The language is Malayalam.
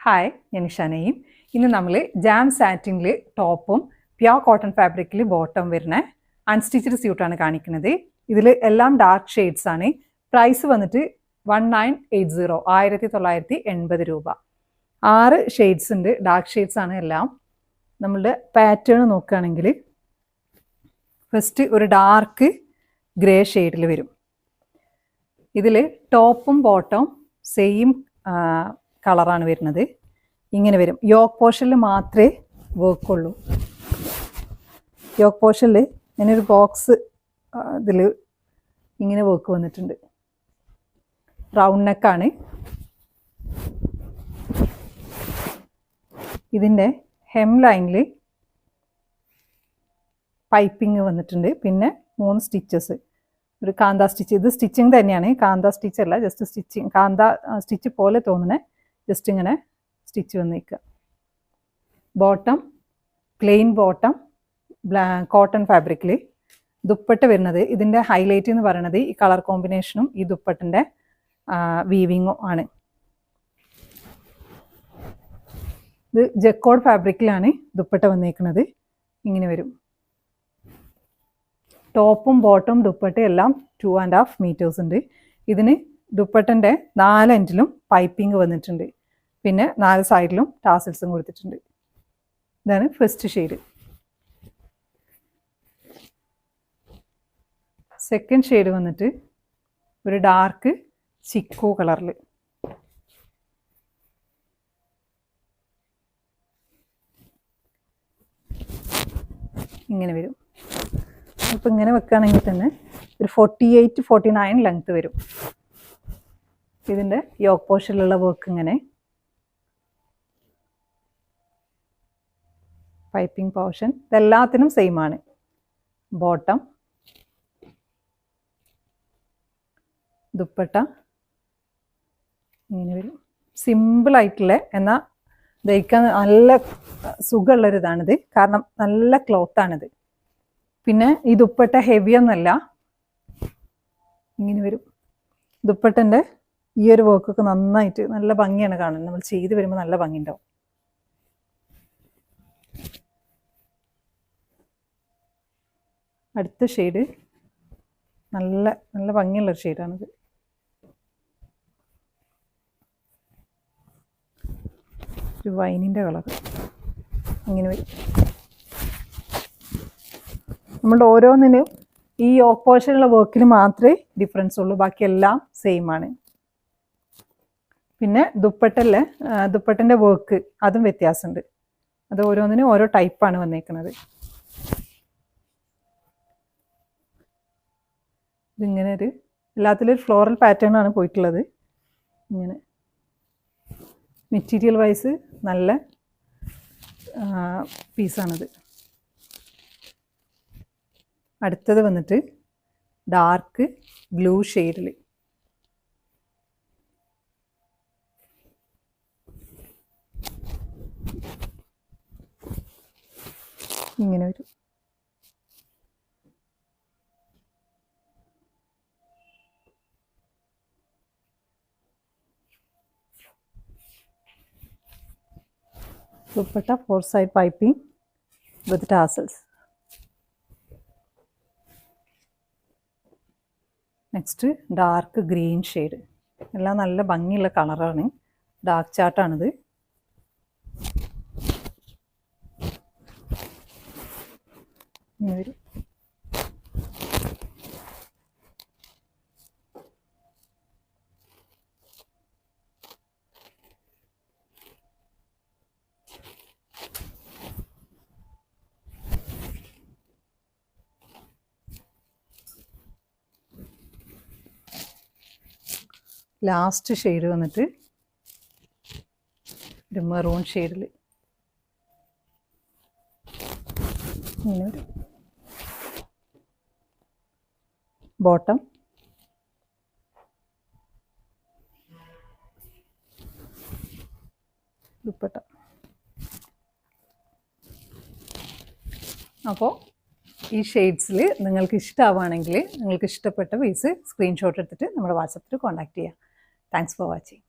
ഹായ്, ഞാൻ നിഷാനയും. ഇന്ന് നമ്മൾ ജാം സാറ്റിനിൽ ടോപ്പും പ്യോർ കോട്ടൺ ഫാബ്രിക്കിൽ ബോട്ടം വരുന്ന അൺസ്റ്റിച്ചഡ് സ്യൂട്ടാണ് കാണിക്കുന്നത്. ഇതിൽ എല്ലാം ഡാർക്ക് ഷെയ്ഡ്സ് ആണ്. പ്രൈസ് വന്നിട്ട് 1980 1980 രൂപ. 6 ഷെയ്ഡ്സ് ഉണ്ട്, ഡാർക്ക് ഷെയ്ഡ്സ് ആണ് എല്ലാം. നമ്മളുടെ പാറ്റേൺ നോക്കുകയാണെങ്കിൽ ഫസ്റ്റ് ഒരു ഡാർക്ക് ഗ്രേ ഷെയ്ഡിൽ വരും. ഇതിൽ ടോപ്പും ബോട്ടവും സെയിം കളറാണ് വരുന്നത്. ഇങ്ങനെ വരും. യോക്ക് പോർഷനിൽ മാത്രമേ വർക്കുള്ളൂ. യോക്ക് പോർഷനിൽ ഇങ്ങനൊരു ബോക്സ് ഇതിൽ ഇങ്ങനെ വർക്ക് വന്നിട്ടുണ്ട്. റൗണ്ട് നെക്കാണ്. ഇതിൻ്റെ ഹെം ലൈനിൽ പൈപ്പിംഗ് വന്നിട്ടുണ്ട്. പിന്നെ 3 സ്റ്റിച്ചസ്, ഒരു കാന്ത സ്റ്റിച്ച്. ഇത് സ്റ്റിച്ചിങ് തന്നെയാണ്, കാന്ത സ്റ്റിച്ച് അല്ല, ജസ്റ്റ് സ്റ്റിച്ചിങ്. കാന്ത സ്റ്റിച്ച് പോലെ തോന്നുന്നത്, ജസ്റ്റ് ഇങ്ങനെ സ്റ്റിച്ച് വന്നിരിക്കുക. ബോട്ടം പ്ലെയിൻ ബോട്ടം, കോട്ടൺ ഫാബ്രിക്കിൽ. ദുപ്പട്ട വരുന്നത്, ഇതിൻ്റെ ഹൈലൈറ്റ് എന്ന് പറയുന്നത് ഈ കളർ കോമ്പിനേഷനും ഈ ദുപ്പട്ടിൻ്റെ വീവിങ്ങും ആണ്. ഇത് ജക്കോഡ് ഫാബ്രിക്കിലാണ് ദുപ്പട്ട വന്നിരിക്കുന്നത്. ഇങ്ങനെ വരും. ടോപ്പും ബോട്ടും ദുപ്പട്ടയും എല്ലാം 2.5 മീറ്റേഴ്സ് ഉണ്ട്. ഇതിന് ദുപ്പട്ടൻ്റെ 4 എൻഡിലും പൈപ്പിംഗ് വന്നിട്ടുണ്ട്. പിന്നെ 4 സൈഡിലും ടാസൽസും കൊടുത്തിട്ടുണ്ട്. ഇതാണ് ഫസ്റ്റ് ഷെയ്ഡ്. സെക്കൻഡ് ഷെയ്ഡ് വന്നിട്ട് ഒരു ഡാർക്ക് ചിക്കു കളറിൽ. ഇങ്ങനെ വരും. അപ്പോൾ ഇങ്ങനെ വെക്കുകയാണെങ്കിൽ തന്നെ ഒരു 48-49 ലെങ്ത് വരും. ഇതിൻ്റെ യോക്ക് പോർഷനിലുള്ള വർക്ക് ഇങ്ങനെ. പൈപ്പിംഗ് പോർഷൻ ഇതെല്ലാത്തിനും സെയിം ആണ്. ബോട്ടം, ദുപ്പട്ട ഇങ്ങനെ വരും. സിമ്പിളായിട്ടുള്ള എന്നാൽ ധരിക്കാൻ നല്ല സുഖമുള്ളൊരിതാണിത്. കാരണം നല്ല ക്ലോത്താണിത്. പിന്നെ ഈ ദുപ്പട്ട ഹെവിയൊന്നല്ല. ഇങ്ങനെ വരും. ദുപ്പട്ടൻ്റെ ഈ ഒരു വർക്കൊക്കെ നന്നായിട്ട് നല്ല ഭംഗിയാണ് കാണുന്നത്. നമ്മൾ ചെയ്ത് വരുമ്പോൾ നല്ല ഭംഗിയുണ്ടാവും. അടുത്ത ഷെയ്ഡ് നല്ല നല്ല ഭംഗിയുള്ളൊരു ഷെയ്ഡാണിത്. ഒരു വൈനിൻ്റെ കളർ. ഇങ്ങനെ വരും. നമ്മളുടെ ഓരോന്നിനും ഈ യോക്ക് പോർഷനുള്ള വർക്കിന് മാത്രമേ ഡിഫറൻസ് ഉള്ളൂ. ബാക്കിയെല്ലാം സെയിം ആണ്. പിന്നെ ദുപ്പട്ടൻ്റെ വർക്ക് അതും വ്യത്യാസമുണ്ട്. അത് ഓരോന്നിനും ഓരോ ടൈപ്പാണ് വന്നേക്കുന്നത്. ഇതിങ്ങനെ ഒരു എല്ലാത്തിലും ഒരു ഫ്ലോറൽ പാറ്റേൺ ആണ് പോയിട്ടുള്ളത്. ഇങ്ങനെ മെറ്റീരിയൽ വൈസ് നല്ല പീസാണിത്. അടുത്തത് വന്നിട്ട് ഡാർക്ക് ബ്ലൂ ഷെയ്ഡിൽ. ഇങ്ങനെ വരും. Dupatta 4 side piping with tassels. Next dark green shade. എല്ലാം നല്ല ഭംഗിയുള്ള കളറാണ്. ഡാർക്ക് ചാർട്ടാണിത്. ഇങ്ങനെ വരും. ലാസ്റ്റ് ഷെയ്ഡ് വന്നിട്ട് ഒരു മെറൂൺ ഷെയ്ഡിൽ. ഇങ്ങനെ വരും. ബോട്ടം ദുപ്പട്ട. അപ്പോൾ ഈ ഷെയ്ഡ്സിൽ നിങ്ങൾക്ക് ഇഷ്ടമാവുകയാണെങ്കിൽ നിങ്ങൾക്ക് ഇഷ്ടപ്പെട്ട പീസ് സ്ക്രീൻഷോട്ട് എടുത്തിട്ട് നമ്മുടെ വാട്സപ്പിൽ കോൺടാക്റ്റ് ചെയ്യാം. Thanks for watching.